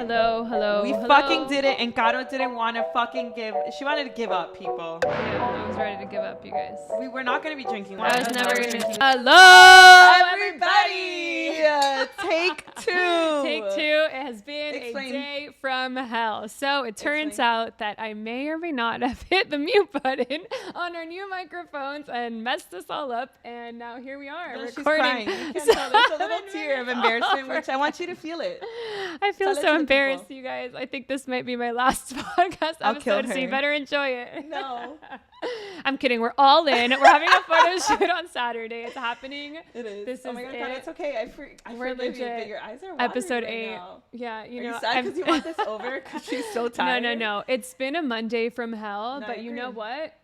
Hello. We fucking did it, and Caro didn't want to fucking give. She wanted to give up, people. Yeah, I was ready to give up, you guys. We were not going to be drinking. I was never going to. to. Hello, everybody. Take two. Take two. It has been a day from hell. So it turns out that I may or may not have hit the mute button on our new microphones and messed this all up. And now here we are recording. She's crying. You can tell there's a little tear of embarrassment, which I want you to feel it. I feel so embarrassed, you guys. I think this might be my last podcast episode, so you better enjoy it. No. I'm kidding. We're all in. We're having a photo shoot on Saturday. It's happening. It is. This oh is my God, it. It's okay. I forgive you, but your eyes are watering Episode right 8. Now. Yeah, you are know. You sad because you want this over? Because she's so tired. No. It's been a Monday from hell, No, but you know what?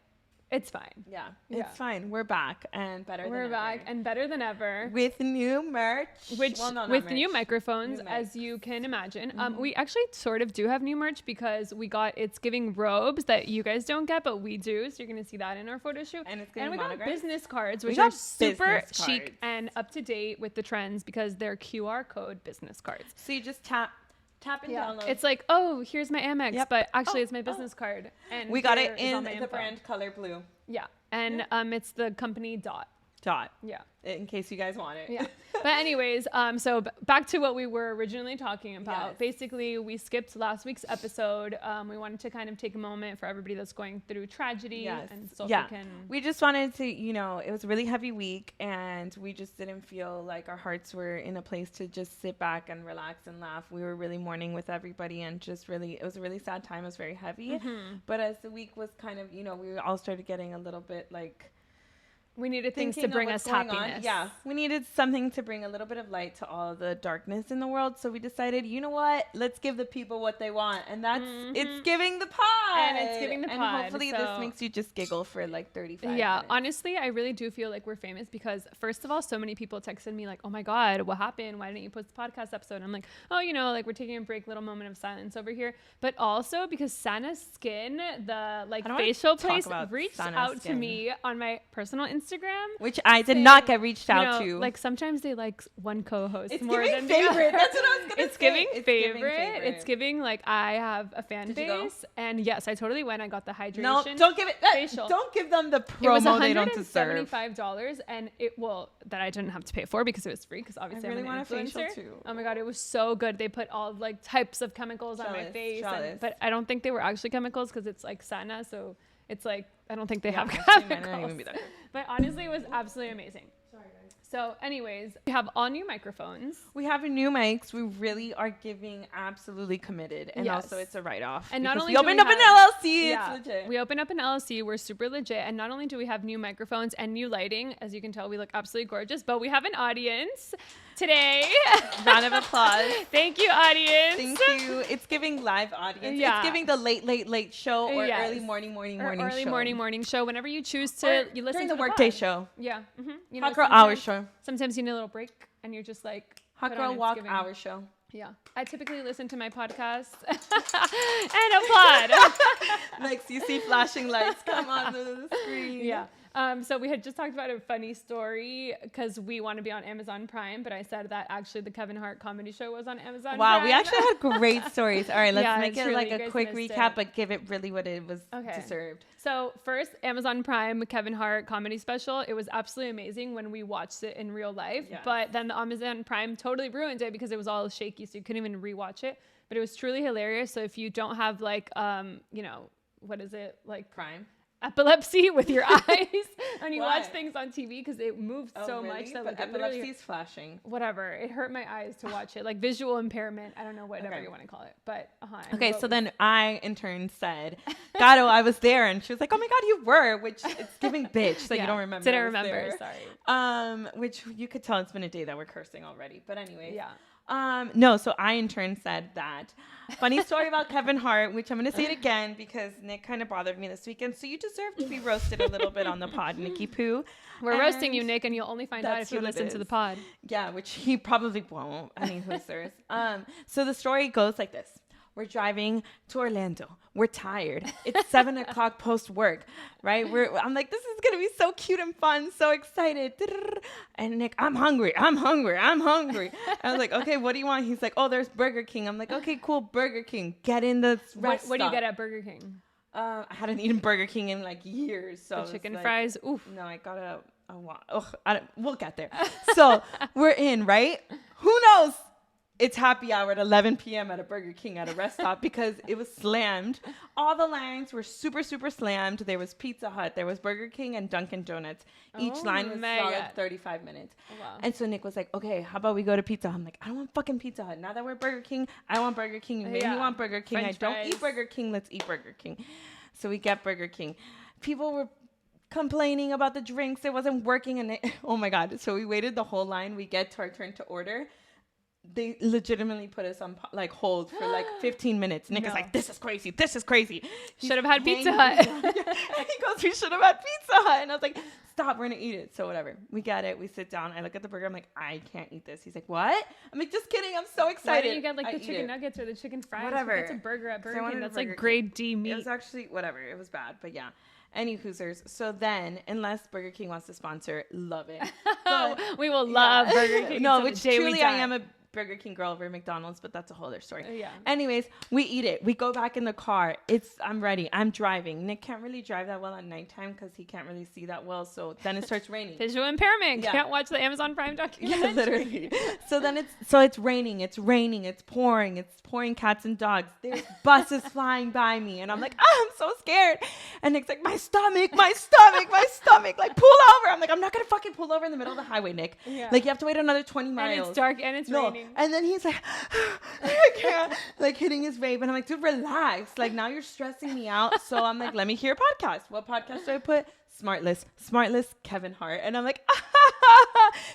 It's fine. Yeah, it's fine. We're back and better than ever. We're back and better than ever. With new merch. With new microphones, as you can imagine. Mm-hmm. We actually sort of do have new merch because we got It's Giving robes that you guys don't get, but we do. So you're going to see that in our photo shoot. And we got business cards, which are are super chic and up to date with the trends because they're QR code business cards. So you just tap and download. It's like, oh, here's my Amex, but actually it's my business card. And we got it in the brand color blue. Yeah. And it's the company Dot. Yeah. In case you guys want it. Yeah. But anyways, so back to what we were originally talking about. Yes. Basically, we skipped last week's episode. We wanted to kind of take a moment for everybody that's going through tragedy. Yes. And Sofi We just wanted to, it was a really heavy week, and we just didn't feel like our hearts were in a place to just sit back and relax and laugh. We were really mourning with everybody, and just really, it was a really sad time. It was very heavy. Mm-hmm. But as the week was kind of, we all started getting a little bit like, we needed things to bring us happiness. Yeah, we needed something to bring a little bit of light to all the darkness in the world. So we decided, you know what? Let's give the people what they want. And that's, It's Giving the Pod. And It's Giving the Pod. And hopefully this makes you just giggle for like 35 minutes. Honestly, I really do feel like we're famous because first of all, so many people texted me like, oh my God, what happened? Why didn't you post the podcast episode? And I'm like, oh, like we're taking a break, little moment of silence over here. But also because Sana's Skin, the facial place, reached out to me on my personal Instagram, which I did not get reached out to. Like sometimes they like one co-host it's more than favorite. That's what I was gonna say. It's giving favorite. It's giving like I have a fan base, and yes, I totally went. I got the hydration. No, don't give it. Facial. Don't give them the promo they don't deserve. It was $175, and that I didn't have to pay for because it was free. Because obviously I really I'm an want influencer. A facial too. Oh my God, it was so good. They put all like types of chemicals on my face, but I don't think they were actually chemicals because it's like Sana, so. It's like, I don't think they have chemicals. But honestly, it was absolutely amazing. Sorry, guys. So anyways, we have all new microphones. We have new mics. We really are giving absolutely committed. And also it's a write-off. And not only we opened up an LLC. Yeah, it's legit. We opened up an LLC. We're super legit. And not only do we have new microphones and new lighting, as you can tell, we look absolutely gorgeous, but we have an audience today. Round of applause. Thank you, audience. Thank you. It's giving live audience. Yeah. It's giving the late show or early morning show. Whenever you choose to, you listen during to the workday show. Yeah. Mm-hmm. Hot Girl Hour show. Sometimes you need a little break and you're just like Hot Girl Walk Hour show. Yeah. I typically listen to my podcast and applaud. Like you see flashing lights come on the screen. Yeah. So we had just talked about a funny story because we want to be on Amazon Prime, but I said that actually the Kevin Hart comedy show was on Amazon Prime. Wow, we actually had great stories. All right, let's make it really, like a quick recap, but give it really what it was deserved. So first, Amazon Prime Kevin Hart comedy special. It was absolutely amazing when we watched it in real life, but then the Amazon Prime totally ruined it because it was all shaky, so you couldn't even rewatch it. But it was truly hilarious. So if you don't have like, what is it like Prime? Epilepsy with your eyes and you watch things on TV because it moves so much that like epilepsy's flashing. Whatever, it hurt my eyes to watch it, like visual impairment. I don't know whatever you want to call it, but okay. So then I in turn said, "Gato, I was there," and she was like, "Oh my God, you were," which it's giving bitch. So you don't remember. Didn't remember. Sorry. Which you could tell it's been a day that we're cursing already. But anyway. Yeah. No, so I in turn said that funny story about Kevin Hart, which I'm going to say it again because Nick kind of bothered me this weekend. So you deserve to be roasted a little bit on the pod, Nicky Poo. We're roasting you, Nick, and you'll only find out if you listen to the pod. Yeah, which he probably won't. I mean, who's serious? So the story goes like this. We're driving to Orlando. We're tired. It's 7 o'clock post work, right? I'm like, this is going to be so cute and fun. So excited. And Nick, I'm hungry. I was like, okay, what do you want? He's like, oh, there's Burger King. I'm like, okay, cool. Burger King. Get in the rest What do you get at Burger King? I hadn't eaten Burger King in like years. So the chicken fries. Oof. No, I got we'll get there. So we're in, right? Who knows? It's happy hour at 11 p.m. at a Burger King at a rest stop because it was slammed. All the lines were super, super slammed. There was Pizza Hut. There was Burger King and Dunkin' Donuts. Each line was solid 35 minutes. Oh, wow. And so Nick was like, okay, how about we go to Pizza Hut? I'm like, I don't want fucking Pizza Hut. Now that we're Burger King, I want Burger King. You made me want Burger King. French I don't fries. eat Burger King. Let's eat Burger King. So we get Burger King. People were complaining about the drinks. It wasn't working. And oh my God. So we waited the whole line. We get to our turn to order. They legitimately put us on like hold for like 15 minutes. Nick is like, this is crazy. Should have had Pizza Hut. And he goes, we should have had Pizza Hut. And I was like, stop, we're going to eat it. So whatever. We get it. We sit down. I look at the burger. I'm like, I can't eat this. He's like, what? I'm like, just kidding. I'm so excited. Why don't you get like the chicken nuggets or the chicken fries? Whatever. It's a burger at Burger King. That's like King. grade D meat. It was actually whatever. It was bad. But yeah. Any Hoosers. So then, unless Burger King wants to sponsor, love it. But, we will love Burger King. No, which truly I am a Burger King girl over McDonald's, but that's a whole other story. Yeah. Anyways, we eat it. We go back in the car. I'm ready. I'm driving. Nick can't really drive that well at nighttime because he can't really see that well. So then it starts raining. Visual impairment. Yeah. Can't watch the Amazon Prime documentary. Yeah, literally. So then it's raining. It's raining. It's pouring. It's pouring cats and dogs. There's buses flying by me. And I'm like, I'm so scared. And Nick's like, my stomach. Like, pull over. I'm like, I'm not going to fucking pull over in the middle of the highway, Nick. Yeah. Like, you have to wait another 20 miles. And it's dark and it's raining. And then he's like, I can't, like hitting his vape. And I'm like, dude, relax. Like, now you're stressing me out. So I'm like, let me hear a podcast. What podcast do I put? Smartless, Kevin Hart. And I'm like,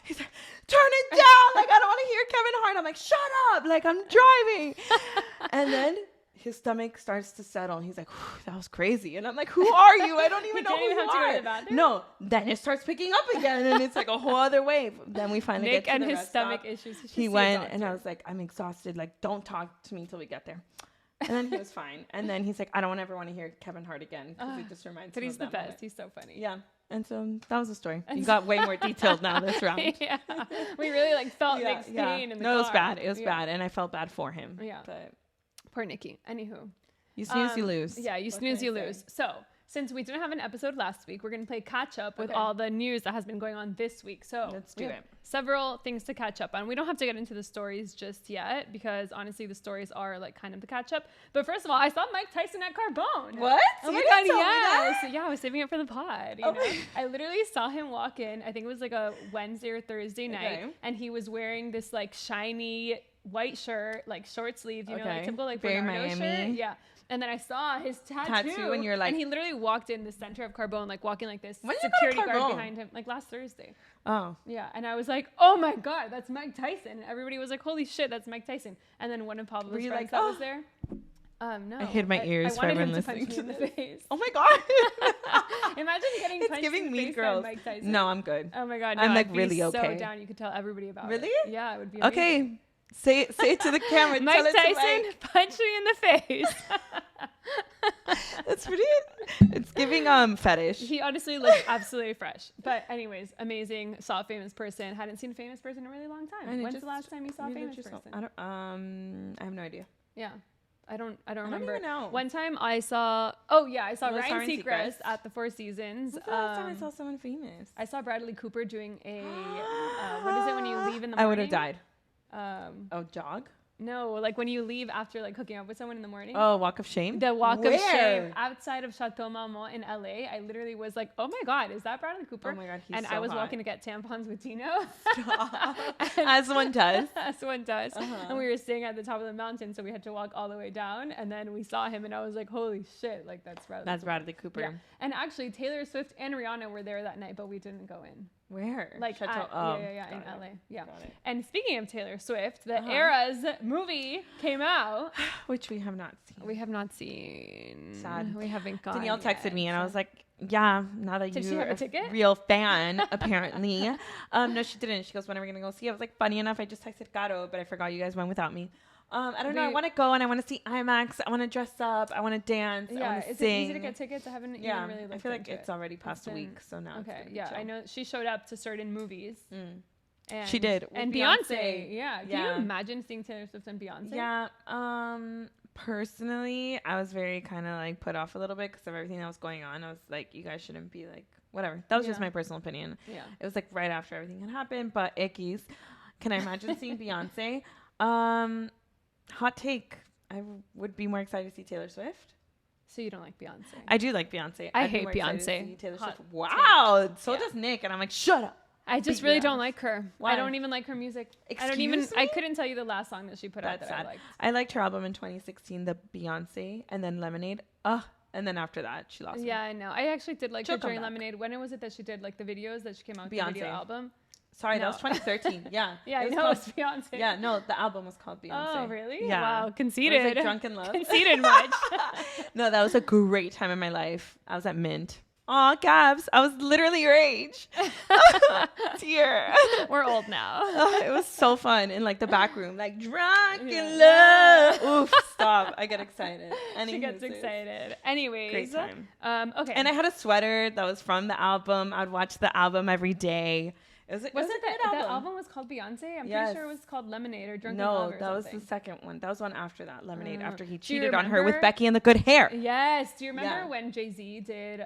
he's like, turn it down. Like, I don't want to hear Kevin Hart. I'm like, shut up. Like, I'm driving. And then his stomach starts to settle. And he's like, that was crazy. And I'm like, who are you? I don't even know who you are. No, then it starts picking up again. And it's like a whole other wave. Then we finally get to the rest stop. Nick and his stomach issues. He went and I was like, I'm exhausted. Like, don't talk to me until we get there. And then he was fine. And then he's like, I don't ever want to hear Kevin Hart again. Because it just reminds me of that. But he's the best. He's so funny. Yeah. And so that was the story. You got way more detailed now this round. Yeah. We really like felt Nick's pain in the car. No, it was bad. It was bad. And I felt bad for him. Yeah. But poor Nikki. Anywho. You snooze, you lose. Yeah, you snooze, you lose. So, since we didn't have an episode last week, we're going to play catch up with all the news that has been going on this week. So, let's do it. Several things to catch up on. We don't have to get into the stories just yet because honestly, the stories are like kind of the catch up. But first of all, I saw Mike Tyson at Carbone. What? Oh my God, yes. So, yeah, I was saving it for the pod. You know? I literally saw him walk in. I think it was like a Wednesday or Thursday night. And he was wearing this like shiny white shirt, like short sleeve, you know, like typical like very Bernardo Miami shirt. Yeah. And then I saw his tattoo and you're like, and he literally walked in the center of Carbone, like walking like this. Security guard behind him, like last Thursday. Oh. Yeah. And I was like, oh my God, that's Mike Tyson. And everybody was like, holy shit, that's Mike Tyson. And then one of Pablo's friends like, that was there. No. I hid my ears for everyone listening to this. Oh my God. Imagine getting punched in the face by Mike Tyson. No, I'm good. Oh my God. No, I'm like I'd really be okay. So down. You could tell everybody about it. Really? Yeah, it would be amazing. Okay. Say it to the camera. Mike Tyson, punch me in the face. That's pretty. It's giving fetish. He honestly looked absolutely fresh. But anyways, amazing. Saw a famous person. Hadn't seen a famous person in a really long time. When's the last time you saw a famous person? I have no idea. Yeah. I don't remember. I don't even know. One time I saw Ryan Seacrest at the Four Seasons. When's the last time I saw someone famous? I saw Bradley Cooper doing a what is it when you leave in the morning? I would have died. Jog? No, like when you leave after like hooking up with someone in the morning. Oh, walk of shame? The walk of shame outside of Chateau Marmont in LA. I literally was like, oh my God, is that Bradley Cooper? Oh my God, he's and so I was hot. walking to get tampons with Tino. As one does. As one does. And we were staying at the top of the mountain, so we had to walk all the way down. And then we saw him, and I was like, holy shit, like that's Bradley Cooper. Yeah. And actually, Taylor Swift and Rihanna were there that night, but we didn't go in. Where? Like in LA. Yeah. And speaking of Taylor Swift, the Eras movie came out, which we have not seen. We have not seen. Sad. We haven't gone. Danielle texted me, and I was like, "Yeah, now that you're a real fan, apparently." No, she didn't. She goes, "When are we gonna go see?" I was like, "Funny enough, I just texted Caro, but I forgot you guys went without me." I don't know. I want to go and I want to see IMAX. I want to dress up. I want to dance. I want to sing. Is it easy to get tickets? I haven't even really looked I feel like into it's already past a week, so now okay. It's Yeah, I know she showed up to certain movies. And she did. And Beyonce. Yeah. Can you imagine seeing Taylor Swift and Beyonce? Yeah. Personally, I was very kind of like put off a little bit because of everything that was going on. I was like, you guys shouldn't be like, whatever. That was just my personal opinion. Yeah. It was like right after everything had happened, but ickies. Can I imagine seeing Beyonce? Hot take. I would be more excited to see Taylor Swift. So you don't like Beyonce? I do like Beyonce. I hate Beyonce. Taylor Swift. Wow. Take. So does Nick. And I'm like, shut up. I just really don't like her. Why? I don't even like her music. Excuse me? I couldn't tell you the last song that she put out that I liked. I liked her album in 2016, the Beyonce, and then Lemonade. And then after that, she lost me. Yeah, I know. I actually did like her during Lemonade. When was it that she did like the videos that she came out with the video album? Sorry, that was 2013. Yeah. Yeah, I know it's Beyonce. Yeah, no, the album was called Beyonce. Oh, really? Yeah. Wow, conceited. It was like Drunk in Love. Conceited much. No, that was a great time in my life. I was at Mint. Aw, Gabs, I was literally your age. Dear. We're old now. It was so fun in like the back room, like Drunk in Love. Oof, stop. I get excited. She gets excited. Anyways. Great time. Okay. And I had a sweater that was from the album. I'd watch the album every day. Was it the album was called Beyonce? I'm pretty sure it was called Lemonade or Drunk in Love or something. No, that was the second one. That was one after that, Lemonade, after he cheated on her with Becky and the good hair. Yes. Do you remember when Jay-Z did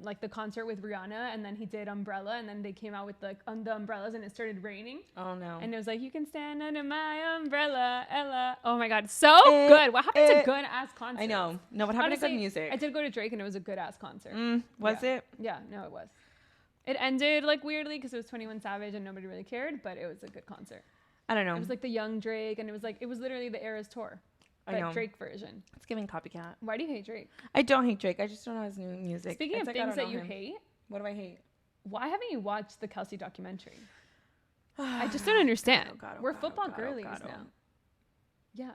like the concert with Rihanna and then he did Umbrella and then they came out with like the umbrellas and it started raining? Oh, no. And it was like, you can stand under my umbrella, Ella. Oh, my God. So good. What happened to good-ass concerts? I know. No, what happened to good music? I did go to Drake and it was a good-ass concert. Was it? Yeah. No, it was. It ended like weirdly because it was 21 Savage and nobody really cared, but it was a good concert. I don't know. It was like the young Drake and it was literally the Eras tour, but Drake version. It's giving copycat. Why do you hate Drake? I don't hate Drake. I just don't know his new music. Speaking of things that you hate, what do I hate? Why haven't you watched the Kelsey documentary? I just don't understand. We're football girlies now. Yeah.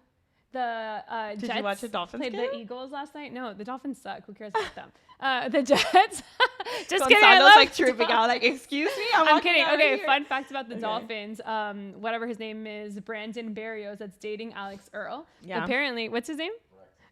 The Did Jets you watch the Dolphins played game? the Eagles last night. No, the Dolphins suck. Who cares about them? The Jets. Just kidding. I was like tripping out. Like, excuse me. I'm kidding. Okay, fun fact about the Dolphins. Whatever his name is, Brandon Berrios, that's dating Alex Earl. Yeah. Apparently, what's his name?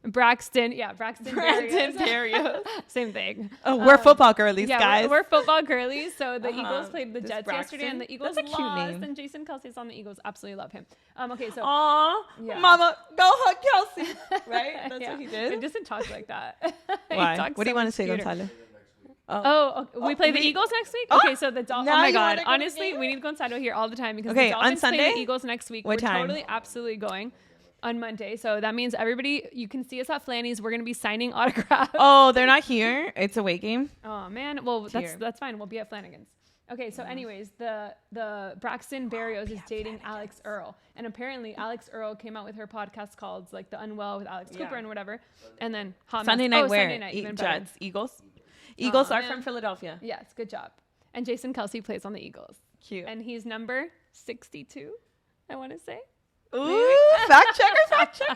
Braxton. Yeah, Braxton Berrios. Same thing. Oh, we're football girlies, guys. We're football girlies. So the Eagles played the Jets yesterday, and the Eagles lost. Name. And Jason Kelsey's on the Eagles. Absolutely love him. Okay, so. Aw, Mama, go hug Kelsey. Right? That's what he did. He doesn't talk like that. Why? What do you want to say, Gonzalo? We play the Eagles next week? Okay, so the Dolphins. Oh my God. Honestly, we need Gonzalo here all the time because the Dolphins play the Eagles next week. What time? We're totally, absolutely going. On Monday. So that means everybody, you can see us at Flanny's. We're going to be signing autographs. Oh, they're not here. It's a away game. Oh, man. Well, that's fine. We'll be at Flanagan's. Okay, so anyways, the Braxton Berrios is dating Alex Earl. And apparently Alex Earl came out with her podcast called like The Unwell with Alex Cooper and whatever. And then Sunday night where? Sunday night, even Jets, Eagles. Eagles are from Philadelphia. Yes, good job. And Jason Kelsey plays on the Eagles. Cute. And he's number 62, I want to say. Ooh, fact checker.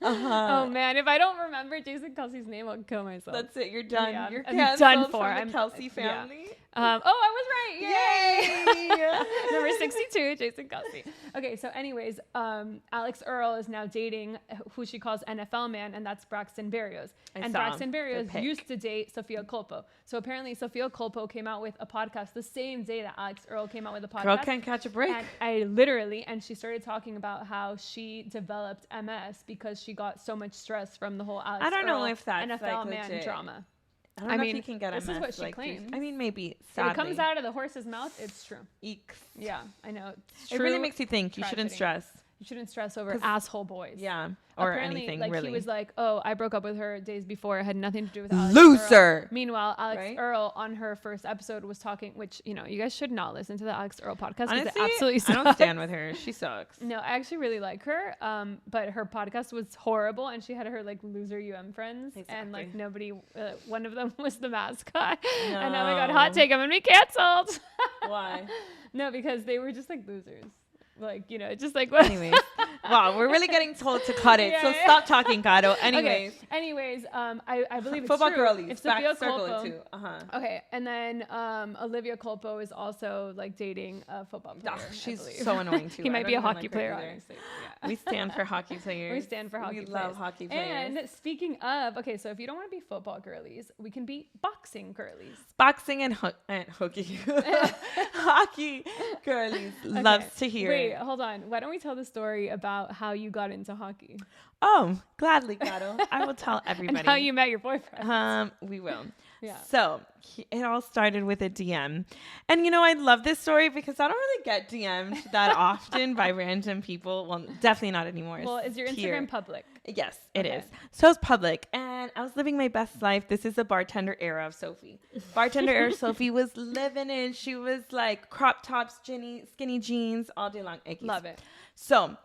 Oh man, if I don't remember Jason Kelsey's name, I'll kill myself. That's it. You're done. Yeah. You're I'm done for. I'm Kelsey family. Yeah. I was right. Yay! Number 62, Jason Kelsey. Okay, so anyways, Alex Earl is now dating who she calls NFL man, and that's Braxton Berrios. And Braxton Berrios used to date Sofia Colpo. So apparently Sofia Colpo came out with a podcast the same day that Alex Earl came out with a podcast. Girl can't catch a break. And she started talking about how she developed MS because she got so much stress from the whole Alex Earl if that's NFL like man legit. drama. I don't know if you can get this MS. This is what like she claims. I mean, maybe. Sadly. If it comes out of the horse's mouth, it's true. Eeks. Yeah, I know. It really makes you think. You shouldn't stress. You shouldn't stress over asshole boys. Yeah. Or apparently, anything, like, really. He was like, oh, I broke up with her days before. It had nothing to do with Alex Loser. Earl. Meanwhile, Alex Earl on her first episode was talking, which, you know, you guys should not listen to the Alex Earl podcast because it absolutely sucks. I don't stand with her. She sucks. No, I actually really like her. But her podcast was horrible and she had her like loser friends. Exactly. And like nobody, one of them was the mascot. No. And oh my God, hot take, I'm going to be canceled. Why? No, because they were just like losers. Like, you know, just like anyways, Wow, we're really getting told to cut it. So stop talking, Caro. Anyways. Okay. Anyways, I believe it's football true. girlies. If Back Sophia circle Culpo, it too. Okay, and then Olivia Culpo is also like dating a football player. She's so annoying too. He might be a hockey player, honestly. Yeah. We stand for hockey players. We stand for hockey players. We players. love hockey players. And speaking of, okay, so if you don't want to be football girlies, we can be boxing girlies. Boxing and hooky. Hockey girlies. Okay. Loves to hear. Wait, hold on. Why don't we tell the story about how you got into hockey? Oh, gladly, Caro. I will tell everybody. And how you met your boyfriend. We will. Yeah. So it all started with a DM. And, you know, I love this story because I don't really get DM'd that often by random people. Well, definitely not anymore. Well, is your Instagram public? Yes, it is. So it's public. And I was living my best life. This is the bartender era of Sophie. Bartender era Sophie was living it. She was like crop tops, skinny jeans all day long. Ickies. Love it. So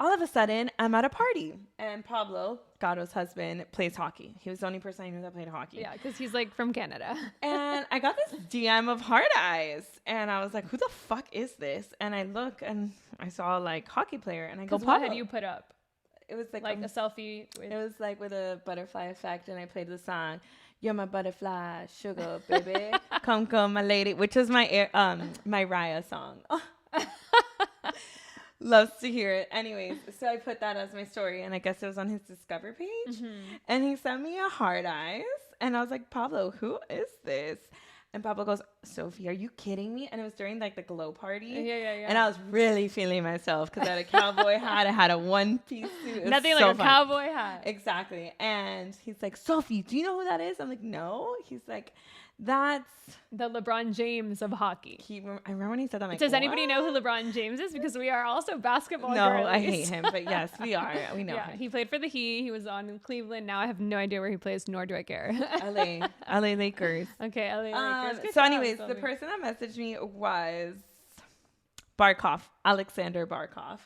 all of a sudden, I'm at a party, and Pablo, Garo's husband, plays hockey. He was the only person I knew that played hockey. Yeah, because he's like from Canada. And I got this DM of Hard Eyes, and I was like, "Who the fuck is this?" And I look, and I saw like hockey player, and I go, "What had you put up?" It was like a selfie. It was like with a butterfly effect, and I played the song. You're my butterfly, sugar baby, come my lady, which is my Raya song. Loves to hear it. Anyways, so I put that as my story, and I guess it was on his Discover page. And he sent me a Hard Eyes, and I was like, Pablo, who is this? And Pablo goes, Sophie, are you kidding me? And it was during like the glow party. Yeah. And I was really feeling myself because I had a cowboy hat. I had a one-piece suit. Nothing like a cowboy hat. Exactly. And he's like, Sophie, do you know who that is? I'm like, no. He's like, that's the LeBron James of hockey. I remember when he said that. I'm like, does anybody know who LeBron James is? Because we are also basketball girlies. I hate him, but yes, we are. We know him. He played for the Heat. He was on in Cleveland. Now I have no idea where he plays, nor do I care. LA Lakers. Okay, LA Lakers. So anyways, the person that messaged me was Barkov, Alexander Barkov.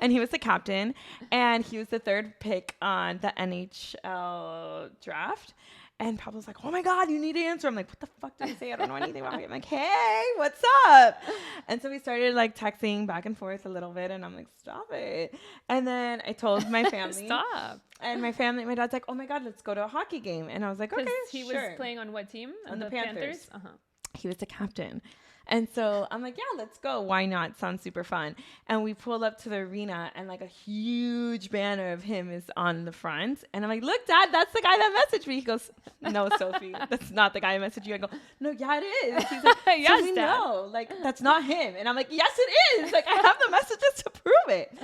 And he was the captain, and he was the third pick on the NHL draft. And Pablo's like, oh my God, you need to answer. I'm like, what the fuck did he say? I don't know anything about it. I'm like, hey, what's up? And so we started like texting back and forth a little bit. And I'm like, stop it. And then I told my family. Stop. And my dad's like, oh my God, let's go to a hockey game. And I was like, okay, he was playing on what team? On the Panthers. Uh-huh. He was the captain. And so I'm like, yeah, let's go. Why not? Sounds super fun. And we pull up to the arena, and like a huge banner of him is on the front. And I'm like, look, Dad, that's the guy that messaged me. He goes, no, Sophie, that's not the guy who messaged you. I go, no, yeah, it is. He's like, yes, Sophie, no, like that's not him. And I'm like, yes, it is. Like I have the messages to prove it.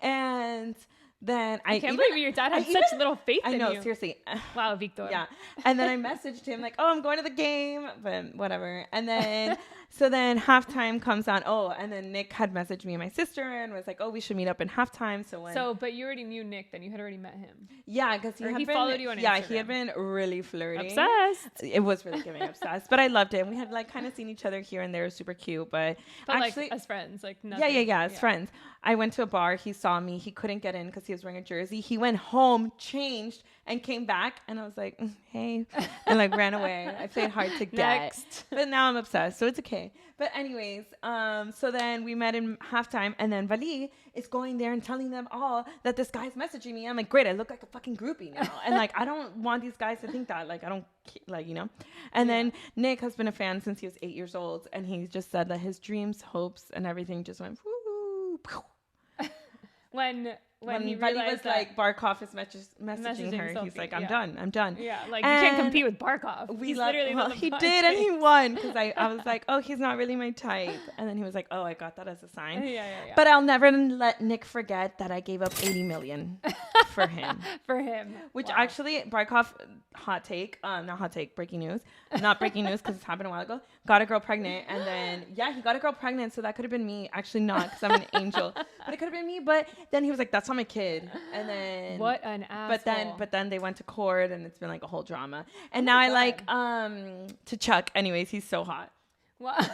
And then I can't believe your dad had such little faith in you. I know, seriously. Wow, Victor. Yeah. And then I messaged him like, oh, I'm going to the game, but whatever. And then, so then halftime comes on. Oh, and then Nick had messaged me and my sister and was like, oh, we should meet up in halftime. But you already knew Nick, then you had already met him. Yeah, because he followed you on Instagram. Yeah, he had been really flirty. Obsessed. It was really giving obsessed, but I loved it. And we had like kind of seen each other here and there, super cute, but actually, like as friends, like nothing. Yeah, as friends. I went to a bar. He saw me. He couldn't get in because he was wearing a jersey. He went home, changed, and came back. And I was like, hey, and like ran away. I played hard to get. Next. But now I'm obsessed, so it's okay. But anyways, so then we met in halftime, and then Vali is going there and telling them all that this guy's messaging me. I'm like, great, I look like a fucking groupie now. And like, I don't want these guys to think that. Like, I don't, like, you know. And then Nick has been a fan since he was 8 years old. And he just said that his dreams, hopes, and everything just went, woo. When he realized that like Barkov is messaging her, Sophie, he's like, I'm done. Yeah, like you can't compete with Barkov. He did, and he won because I was like, oh, he's not really my type. And then he was like, oh, I got that as a sign. Yeah. But I'll never let Nick forget that I gave up $80 million for him. Which actually, Barkov, breaking news. Not breaking news because it's happened a while ago. Got a girl pregnant, and then he got a girl pregnant, so that could have been me. Actually, not because I'm an angel, but it could have been me. But then he was like, that's not my kid. And then what an asshole. But then they went to court, and it's been like a whole drama. And now I like to Chuck. Anyways, he's so hot. Wow. Isn't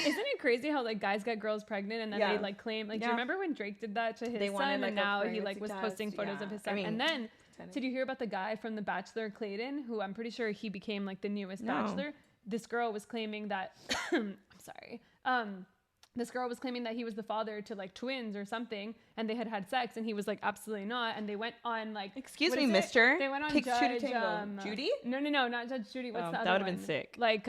it crazy how like guys get girls pregnant and then they like claim like do you remember when Drake did that to his son wanted, like, and now he like was posting photos of his son and then did you hear about the guy from The Bachelor, Clayton, who I'm pretty sure he became like the newest Bachelor? This girl was claiming that I'm sorry. this girl was claiming that he was the father to like twins or something, and they had sex, and he was like, absolutely not. And they went on like, excuse me, mister. They went on Takes two to Judge, tango. Judy? No, not Judge Judy. What's the other one? That would have been sick. Like,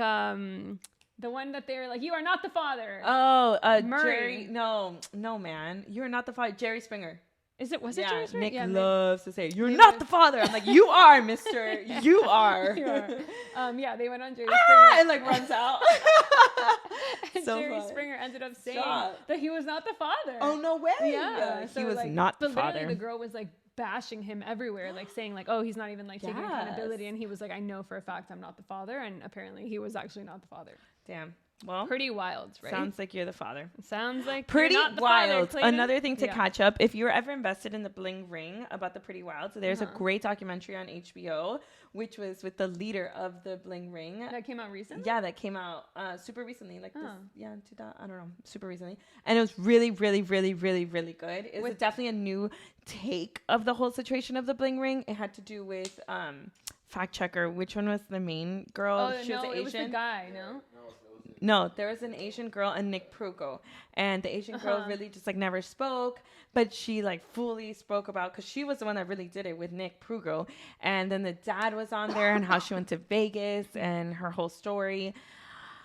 the one that they're like, you are not the father. Oh, Murray. Jerry. No, man. You're not the father. Jerry Springer. Was it Jerry Springer? Nick loves to say, you're not the father. I'm like, you are, mister. You are. You are. Yeah, they went on Jerry Springer. And like runs out. And so Jerry Springer ended up saying that he was not the father. Oh, no way. Yeah. So, he was like, not the father. The girl was like bashing him everywhere, like saying like, oh, he's not even like taking accountability. And he was like, I know for a fact I'm not the father. And apparently he was actually not the father. Damn. Well, pretty wild, right? Sounds like you're the father. Sounds like pretty you're not the wild. Father, Another thing to catch up, if you're ever invested in the bling ring about the Pretty Wild, so there's a great documentary on HBO, which was with the leader of the bling ring. That came out recently? Yeah, that came out super recently, like this. Yeah, I don't know, super recently, and it was really, really, really, really, really good. It was definitely a new take of the whole situation of the bling ring. It had to do with fact checker. Which one was the main girl? Oh, no, it was the guy. No, there was an Asian girl and Nick Prugo, and the Asian girl really just like never spoke, but she like fully spoke about, because she was the one that really did it with Nick Prugo, and then the dad was on there and how she went to Vegas and her whole story.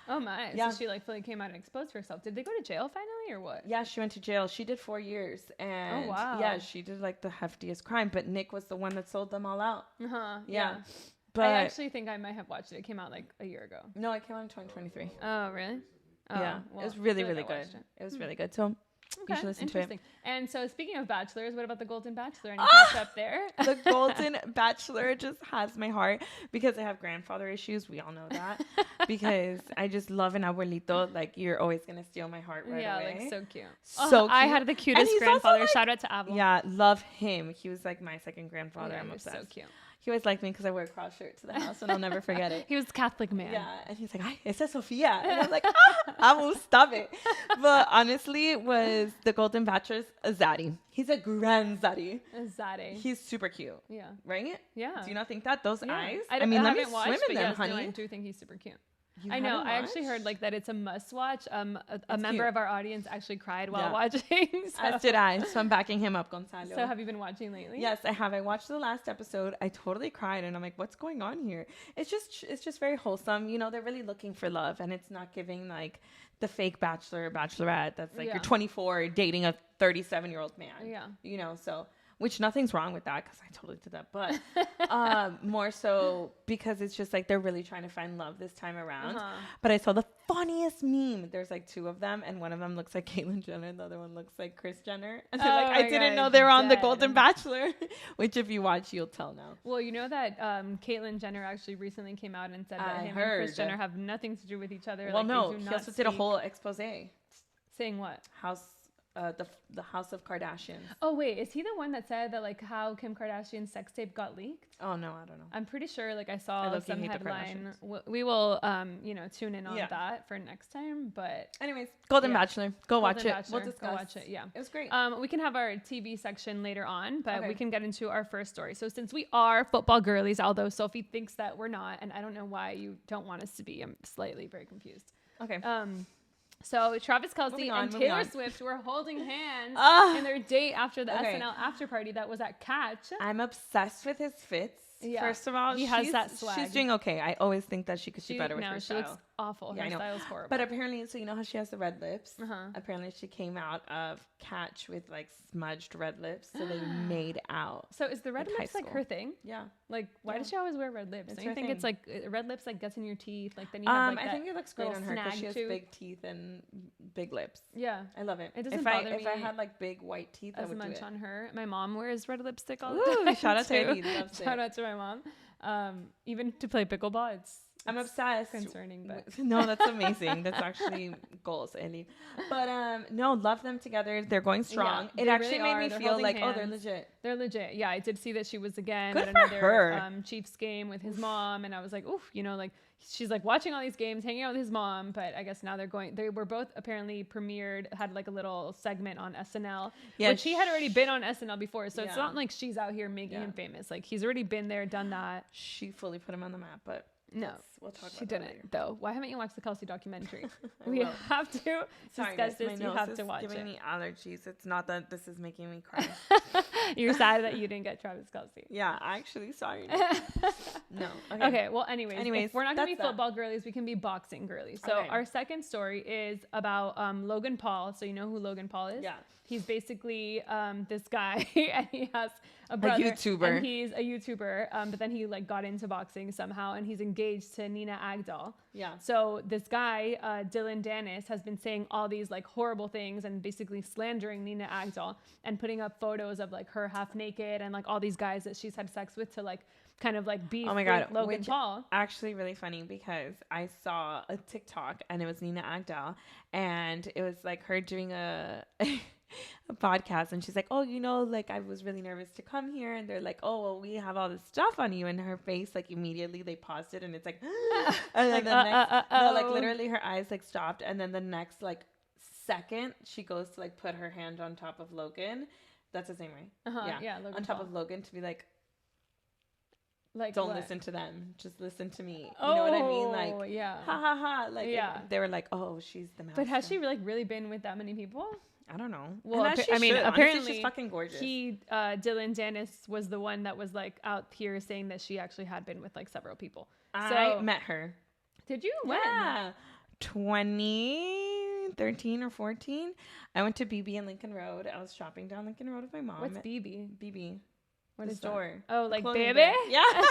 Oh my! Yeah. So she like fully came out and exposed herself. Did they go to jail finally or what? Yeah, she went to jail. She did 4 years, and yeah, she did like the heftiest crime. But Nick was the one that sold them all out. Yeah. But I actually think I might have watched it. It came out like a year ago. No, it came out in 2023. Oh, really? Oh, yeah. Well, it was really, really good. It was really good. So you should listen to it. And so speaking of bachelors, what about the Golden Bachelor? Any catch up there? The Golden Bachelor just has my heart because I have grandfather issues. We all know that. Because I just love an abuelito. Like, you're always going to steal my heart right away. Yeah, like so cute. So cute. I had the cutest grandfather. Like, shout out to Abel. Yeah, love him. He was like my second grandfather. Yeah, I'm obsessed. So cute. He always liked me because I wear a cross shirt to the house, and I'll never forget it. He was a Catholic man. Yeah, and he's like, "Ay, esa es Sofia," and I'm like, "I will stop it." But honestly, it was the Golden Bachelor's a zaddy. He's a grand zaddy. A zaddy. He's super cute. Yeah. Right? Yeah. Do you not think that those eyes? I mean, let me swim in them, honey. No, I do think he's super cute. I know. I actually heard like that it's a must watch. A member of our audience actually cried while watching. So. As did I. So I'm backing him up, Gonzalo. So have you been watching lately? Yes, I have. I watched the last episode. I totally cried, and I'm like, what's going on here? It's just very wholesome. You know, they're really looking for love, and it's not giving like the fake bachelor, bachelorette that's like you're 24 dating a 37-year-old man. Yeah. You know, so. Which nothing's wrong with that because I totally did that. But more so because it's just like they're really trying to find love this time around. But I saw the funniest meme. There's like two of them, and one of them looks like Caitlyn Jenner, and the other one looks like Kris Jenner. And they're like, I didn't know they were on the Golden Bachelor. Which if you watch, you'll tell now. Well, you know that Caitlyn Jenner actually recently came out and said that him and Kris Jenner have nothing to do with each other. Well, like, no, he also did a whole expose. Saying what? The House of Kardashians. Oh wait, is he the one that said that like how Kim Kardashian's sex tape got leaked? Oh no, I don't know. I'm pretty sure like I saw some headline. We will tune in on that for next time. But anyways, Golden Bachelor, go watch it. We'll discuss. Go watch it. Yeah, it was great. We can have our TV section later on, but we can get into our first story. So since we are football girlies, although Sophie thinks that we're not, and I don't know why you don't want us to be. I'm slightly very confused. Okay. So Travis Kelce and Taylor Swift were holding hands in their date after the SNL after party that was at Catch. I'm obsessed with his fits. Yeah. First of all, he has that swag. She's doing okay. I always think that she could do better with her style. No, she looks awful. Her style's horrible. But apparently, so you know how she has the red lips? Apparently, she came out of Catch with like smudged red lips, so they made out. So is the red lips like her thing? Yeah. Like, why does she always wear red lips? Don't you think it's like red lips like gets in your teeth? Like then you have like I think it looks great on her because she has big teeth and big lips. Yeah, I love it. It doesn't bother me. If I had like big white teeth, I would do it. As much on her. My mom wears red lipstick all the time. Shout out to Eddie. Shout out to my mom. Even to play pickleball, I'm obsessed. Concerning, but no, that's amazing. That's actually goals, Ellie. But no, love them together. They're going strong. Yeah, it actually made me feel like they're legit. They're legit. Yeah, I did see that she was again at another Chiefs game with his mom, and I was like, oof, you know, like she's like watching all these games, hanging out with his mom. But I guess now they were both apparently had like a little segment on SNL. Yeah, which he had already been on SNL before, so it's not like she's out here making him famous. Like he's already been there, done that. She fully put him on the map, but. No, we'll talk she about didn't that later. though. Why haven't you watched the Kelsey documentary? I We will. have to Sorry, discuss guys, this. my You nose have is to watch giving it. me allergies. It's not that this is making me cry. You're sad that you didn't get Travis Kelsey. Yeah, actually, sorry. No. Okay. Well, anyways, if we're not gonna be that's that. football girlies, we can be boxing girlies. So Okay. our second story is about Logan Paul. So you know who Logan Paul is? Yeah. He's basically this guy, and he has a brother. YouTuber. And he's a YouTuber, but then he like got into boxing somehow, and he's engaged to Nina Agdal. Yeah. So this guy, Dylan Dennis, has been saying all these like horrible things and basically slandering Nina Agdal and putting up photos of like her half naked and like all these guys that she's had sex with to like kind of like beef with Logan Paul. Actually really funny because I saw a TikTok and it was Nina Agdal and it was like her doing a podcast and she's like, oh, you know, like I was really nervous to come here and they're like, oh, well, we have all this stuff on you, and her face like immediately they paused it and it's like and then like, the next no, like literally her eyes like stopped and then the next like second she goes to like put her hand on top of Logan. That's his name, right? Yeah, Logan on top Paul. of Logan to be like Don't listen to them, just listen to me. Oh, you know what I mean? Like, yeah, ha ha ha. Like, yeah. They were like, oh, she's the mouse. But has she like really been with that many people? I don't know. Well, I mean, apparently honestly, she's fucking gorgeous. Dylan Dennis was the one that was like out here saying that she actually had been with like several people. I met her. Did you? When? Yeah. 2013 or 14. I went to BB in Lincoln Road. I was shopping down Lincoln Road with my mom. What's BB? BB. What is store? That? Oh, like Baby? Bebe? Yeah.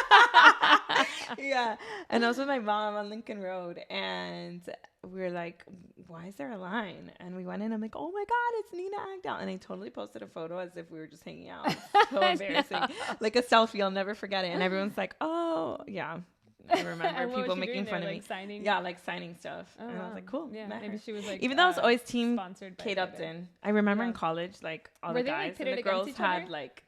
Yeah. And I was with my mom on Lincoln Road and we were like, why is there a line? And we went in. I'm like, oh my God, it's Nina Agdal. And I totally posted a photo as if we were just hanging out. So embarrassing. Like a selfie. I'll never forget it. And everyone's like, oh, yeah. I remember people making fun of me. Signing? Yeah, like signing stuff. Oh, and I was like, cool. Yeah, maybe she was like, even though I was always team sponsored by Kate Upton. I remember in college, like all were the guys like, and the girls had like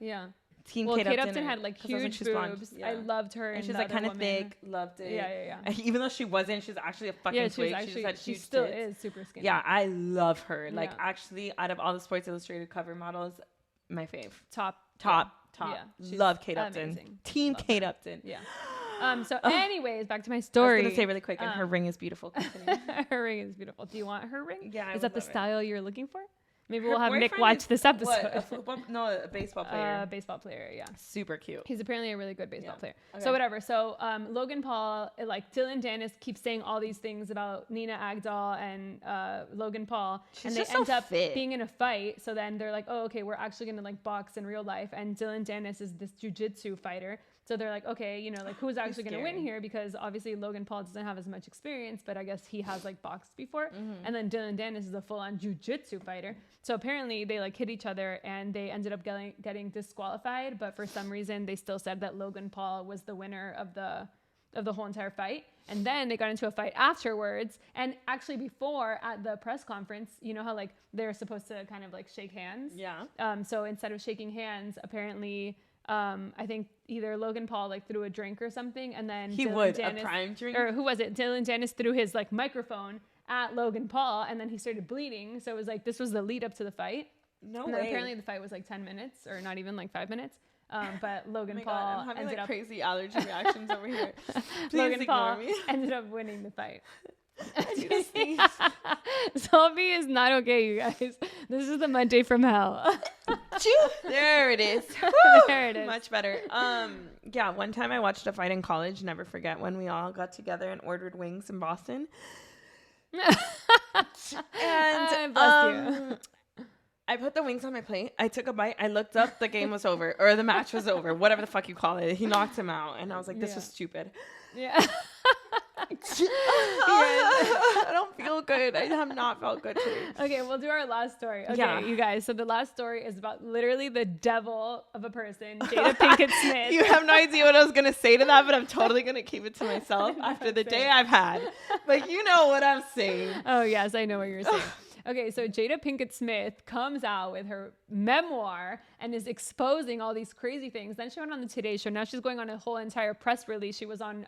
team well, Kate Upton had like huge boobs. Yeah. I loved her. And she's like kind of thick. Loved it. Yeah. Even though she wasn't, she's actually a fucking twig. She still is super skinny. Yeah, I love her. Like actually, out of all the Sports Illustrated cover models, my fave. Top. Yeah, love Kate Upton. Amazing. Team Kate Upton. Yeah. So anyways, back to my story. I was going to say really quick, and her ring is beautiful. Her ring is beautiful. Do you want her ring? Yeah, is that the style you're looking for? Maybe we'll her have Nick watch this episode. What? A baseball player. Baseball player, yeah. Super cute. He's apparently a really good baseball player. Okay. So whatever. So Logan Paul, like Dylan Dennis keeps saying all these things about Nina Agdal and Logan Paul. She's and they just end so up fit. being in a fight. So then they're like, oh, okay, we're actually going to like box in real life. And Dylan Dennis is this jiu-jitsu fighter. So they're like, okay, you know, like who's actually going to win here? Because obviously Logan Paul doesn't have as much experience, but I guess he has like boxed before. Mm-hmm. And then Dylan Dennis is a full-on jiu-jitsu fighter. So apparently they like hit each other and they ended up getting disqualified. But for some reason they still said that Logan Paul was the winner of the whole entire fight. And then they got into a fight afterwards. And actually before at the press conference, you know how like they're supposed to kind of like shake hands? Yeah. So instead of shaking hands, apparently... I think either Logan Paul like threw a drink or something, and then a prime drink, or who was it? Dylan Dennis threw his like microphone at Logan Paul, and then he started bleeding. So it was like this was the lead up to the fight. No and way. Then apparently the fight was like 10 minutes, or not even like 5 minutes. But Logan Paul I'm having ended like up crazy allergy reactions over here. Logan Paul ended up winning the fight. Sofi is not okay, you guys. This is the Monday from hell. There it is. There it is. Much better. Yeah, one time I watched a fight in college. Never forget when we all got together and ordered wings in Boston. And bless you. I put the wings on my plate. I took a bite. I looked up. The game was over, or the match was over. Whatever the fuck you call it. He knocked him out, and I was like, "This was stupid." Yeah. I don't feel good. I have not felt good today. Okay, we'll do our last story. Okay, you guys. So the last story is about literally the devil of a person, Jada Pinkett Smith. You have no idea what I was going to say to that, but I'm totally going to keep it to myself after the day I've had. But you know what I'm saying. Oh, yes, I know what you're saying. Okay, so Jada Pinkett Smith comes out with her memoir and is exposing all these crazy things. Then she went on the Today Show. Now she's going on a whole entire press release. She was on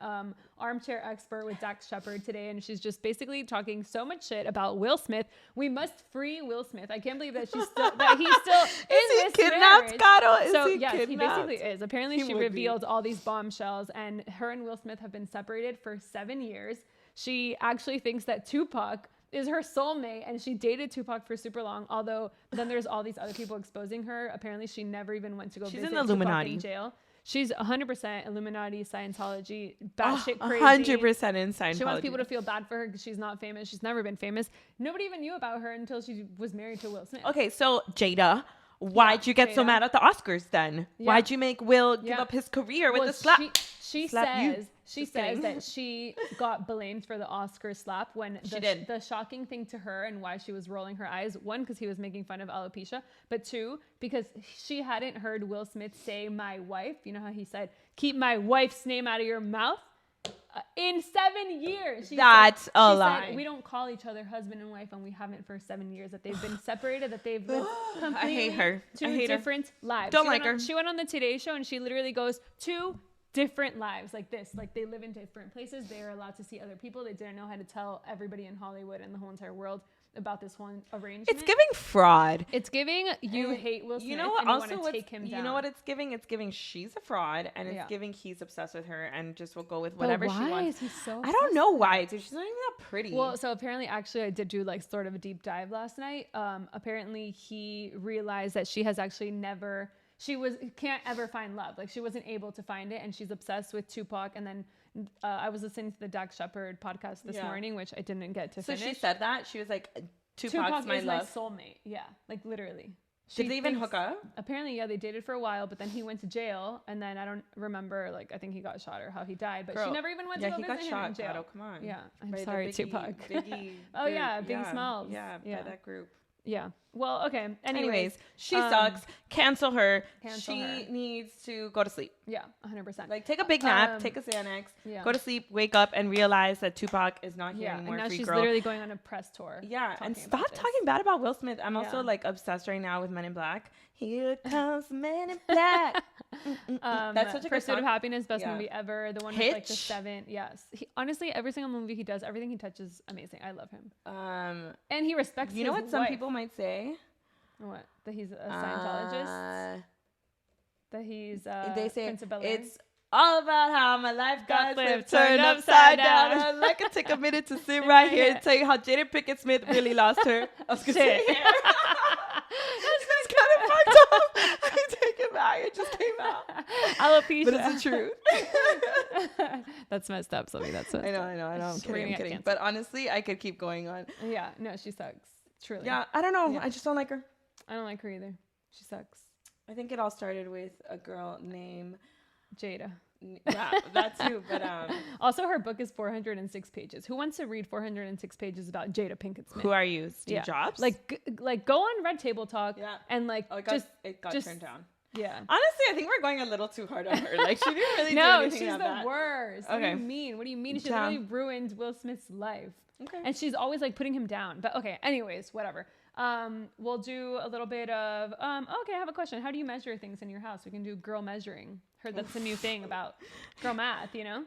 Armchair Expert with Dax Shepard today, and she's just basically talking so much shit about Will Smith. We must free Will Smith. I can't believe that he's still in this marriage. Caro? Is So he yes, kidnapped? he basically is. Apparently, He she would be. revealed all these bombshells, and her and Will Smith have been separated for 7 years. She actually thinks that Tupac is her soulmate, and she dated Tupac for super long. Although then there's all these other people exposing her. Apparently, she never even went to go She's visit in the Tupac Illuminati. in jail. She's 100% Illuminati, Scientology, batshit crazy. 100% in Scientology. She wants people to feel bad for her because she's not famous. She's never been famous. Nobody even knew about her until she was married to Will Smith. Okay, so Jada, why'd you get so Jada. mad at the Oscars then? Yeah. Why'd you make Will give Yeah. up his career with Well, the slap? She Slap you. says Just kidding. that she got blamed for the Oscar slap when She did. the shocking thing to her and why she was rolling her eyes, one, because he was making fun of alopecia, but two, because she hadn't heard Will Smith say my wife. You know how he said, keep my wife's name out of your mouth? In 7 years. That's a she lie. said, we don't call each other husband and wife, and we haven't for 7 years, that they've been separated, that they've lived completely hate her. two I hate her. different lives. Don't She like went on- her. She went on the Today Show and she literally goes, two different lives like this. Like they live in different places. They are allowed to see other people. They didn't know how to tell everybody in Hollywood and the whole entire world about this one arrangement. It's giving fraud. It's giving you And hate Will Smith You know what? and you Also, want to take him down. you know what it's giving? It's giving she's a fraud, and it's Yeah. giving he's obsessed with her and just will go with But whatever why she wants. is he so I don't know why, dude. She's not even that pretty. Well, so apparently, actually, I did do like sort of a deep dive last night. Apparently, he realized that she has actually can't ever find love. Like she wasn't able to find it, and she's obsessed with Tupac. And then I was listening to the Dax Shepard podcast this morning, which I didn't get to so finish. she said that she was like, Tupac Tupac's my is love. my soulmate. Yeah, like literally. Did they even hook up? Apparently, yeah, they dated for a while, but then he went to jail, and then I don't remember, like I think he got shot or how he died, but she Girl, never even went yeah, to go he got visit him in shot. jail. Caro, come on. Yeah, I'm By the sorry, Biggie- Tupac. Biggie Oh, group. yeah, Biggie Smalls. Yeah, Yeah. by that group. Yeah. Well, okay. Anyways, she sucks. Cancel her. Cancel she her. needs to go to sleep. Yeah, 100%. Like, take a big nap, take a Xanax, yeah. go to sleep, wake up, and realize that Tupac is not here yeah, anymore. and now Free she's girl. literally going on a press tour. Yeah, and talking stop about this. talking bad about Will Smith. I'm also Yeah. like obsessed right now with Men in Black. Here comes Men in Black. That's such a good Pursuit song. of Happiness, best Yeah. movie ever. The one with like the Hitch. 7. Yes, honestly, every single movie he does, everything he touches, amazing. I love him, Um, and he respects. you know his what some wife. people might say? What? That he's a Scientologist. That he's They say Prince of Bel-Air? it's all about how my life got Got flipped, flipped, turned turned upside upside down. down. I'd like to take a minute to sit right here and tell you how Jada Pinkett Smith really lost her. I was gonna say Shit. hair. That's kind of fucked up. I take it back. It just came out. Alopecia. But it's the truth. That's messed up, Sylvie. That's messed I know. up. I'm We're gonna kidding. I'm get kidding. canceled. But honestly, I could keep going on. Yeah, no, she sucks. Truly. Yeah, I don't know. Yeah. I just don't like her. I don't like her either. She sucks. I think it all started with a girl named Jada. yeah, that too. But Also, her book is 406 pages. Who wants to read 406 pages about Jada Pinkett Smith? who are you, Steve Yeah. Jobs? Like go on Red Table Talk Yeah. and like Oh, it got just- turned down. yeah. Honestly, I think we're going a little too hard on her. Like, she didn't really do No, anything she's that the bad. worst. What do Okay. you mean? What do you mean? She Damn. literally ruined Will Smith's life. Okay. And she's always like putting him down. But okay, anyways, whatever. We'll do a little bit of okay, I have a question. How do you measure things in your house? We can do girl measuring. Heard that's a new thing about girl math, you know?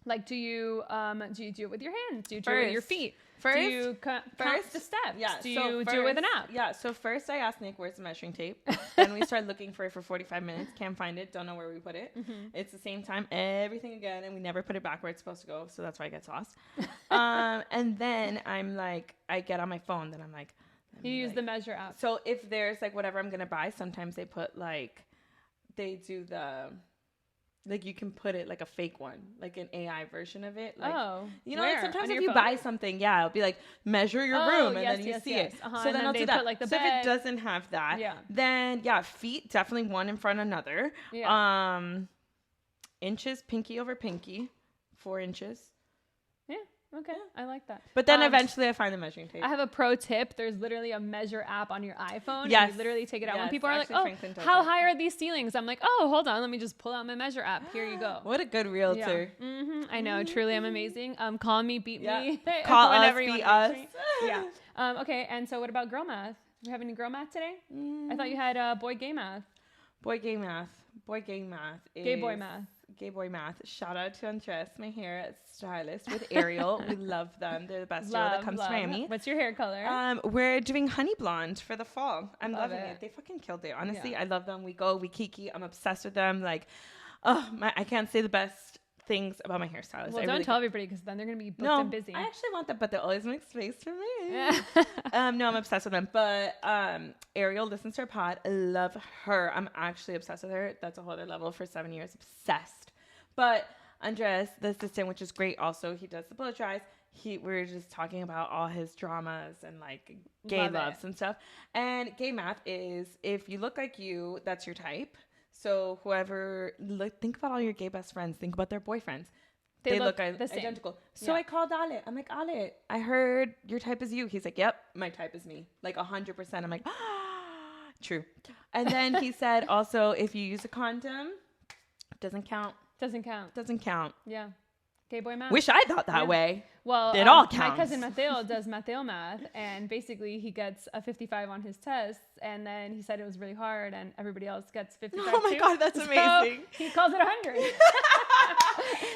Like do you do it with your hands? Do you do it with your feet? First, do you count the steps? Yeah. Do so you first, do it with an app? Yeah. So first, I asked Nick, "Where's the measuring tape?" Then we started looking for it for 45 minutes. Can't find it. Don't know where we put it. Mm-hmm. It's the same time, everything again, and we never put it back where it's supposed to go. So that's why I get sauce. And then I'm like, I get on my phone. Then I'm like, You use the measure app. So if there's like whatever I'm gonna buy, sometimes they put like, they do the. Like you can put it like a fake one, like an AI version of it. Like, you know, like where? sometimes On if your you phone? buy something, yeah, it'll be like measure your room, and yes, then you yes, see yes. it. Uh-huh, So and then then I'll they do that. put, like, the so if bed. it doesn't have that, Yeah. then yeah, feet definitely one in front of another. Yeah. Inches, pinky over pinky, 4 inches. Yeah. Okay. I like that. But then eventually I find the measuring tape. I have a pro tip. There's literally a measure app on your iPhone. Yes. You literally take it out. Yes. When people are like, Actually, oh, Franklin does how it. high are these ceilings? I'm like, oh, hold on. Let me just pull out my measure app. Here you go. What a good realtor. Yeah. I know. Truly, I'm amazing. Call me, beat me. Call us, whenever you beat wanna us. reach me. Yeah. Okay. And so what about girl math? Do we have any girl math today? I thought you had boy gay math. Boy gay math. Boy gay math. Gay boy math. Gay boy math. Shout out to Andres, my hair stylist with Ariel. We love them. They're the best duo that comes to Miami. What's your hair color? We're doing honey blonde for the fall. I'm Love loving it. it. They fucking killed it. Honestly, I love them. We Kiki. I'm obsessed with them. Like, I can't say the best things about my hairstylist. Well, don't tell everybody because then they're gonna be booked and busy. I actually want that, but they always make space for me. No, I'm obsessed with them. But Ariel listens to our pod. I love her. I'm actually obsessed with her. That's a whole other level for 7 years. Obsessed. But Andres, the assistant, which is great also, he does the blow dries. We were just talking about all his dramas and like gay loves and stuff. And gay math is if you look like you, that's your type. So whoever, think about all your gay best friends. Think about their boyfriends. They look the same. Identical. So I called Ale. I'm like, Ale, I heard your type is you. He's like, yep, my type is me. Like 100%. I'm like, true. And then he said also, if you use a condom, doesn't count. Doesn't count. Doesn't count. Yeah. Gay boy math. Wish I thought that way. Well, it all counts. My cousin Mateo does Mateo math, and basically he gets a 55 on his tests, and then he said it was really hard, and everybody else gets 55 Oh my God, that's amazing. So he calls it 100.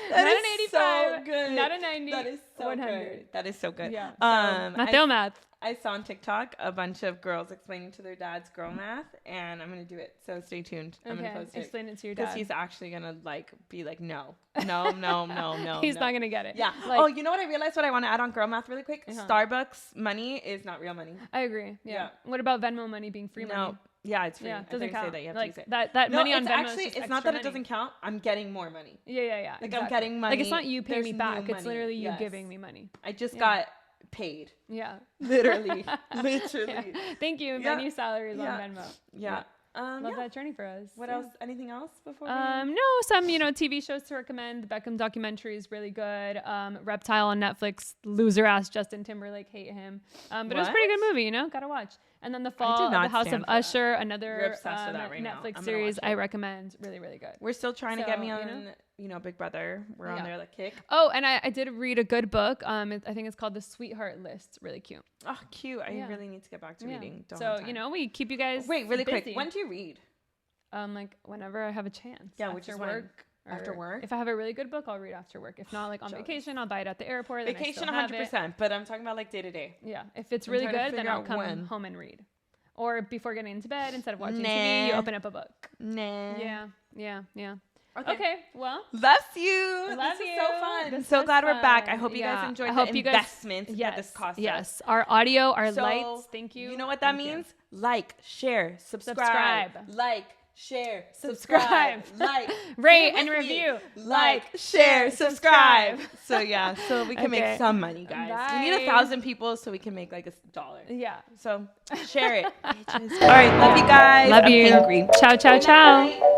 That not is an 85, so good. not a 90, that is so 100. Good. That is so good. Yeah. So, Mateo math. I saw on TikTok a bunch of girls explaining to their dads girl math, and I'm going to do it. So stay tuned. I'm going to post it. Explain it to your dad. Because he's actually going to be like, no. He's not going to get it. Yeah. Like, you know what I realized what I want to add on girl math really quick? Starbucks money is not real money. I agree. Yeah. What about Venmo money being free money? Yeah, it's free. Yeah, it doesn't count. Say that. You have like to use it. That money on Venmo actually, is just it's not that it doesn't count. I'm getting more money. Yeah. Like I'm getting money. Like it's not you paying me back. It's money. literally you giving me money. I just got paid. Yeah. Literally. Yeah. Thank you. My new salary is on Venmo. Yeah. Love that journey for us. What else? Anything else before? No, some TV shows to recommend. The Beckham documentary is really good. Reptile on Netflix. Loser ass Justin Timberlake, hate him. But it was a pretty good movie. Gotta watch. And then The Fall of the House of Usher, another Netflix series I recommend. Really, really good. We're still trying to get me on, Big Brother. We're on there like kick. Oh, and I did read a good book. I think it's called The Sweetheart List. Really cute. Oh, cute. I really need to get back to reading. We keep you guys Wait, really busy. quick. When do you read? Like whenever I have a chance. Yeah, which is work. After work? If I have a really good book, I'll read after work. If not, like on vacation, I'll buy it at the airport. Vacation 100%, but I'm talking about like day to day. Yeah. If it's really good, then I'll come home and read. Or before getting into bed, instead of watching TV, you open up a book. Yeah. Okay. Well. Love you. Love this you. Is so fun. This so glad fun. we're back. I hope you guys enjoyed the investment that this cost us. Yes. Our audio, our lights. Thank you. You know what that means? Like, share, subscribe. Like, share, subscribe. Like, rate and review. Like, share, subscribe. So we can make some money, guys. Bye. We need 1,000 people so we can make like $1. Yeah. So share it. All right. Love you guys. Love you. Angry. Ciao, ciao, ciao.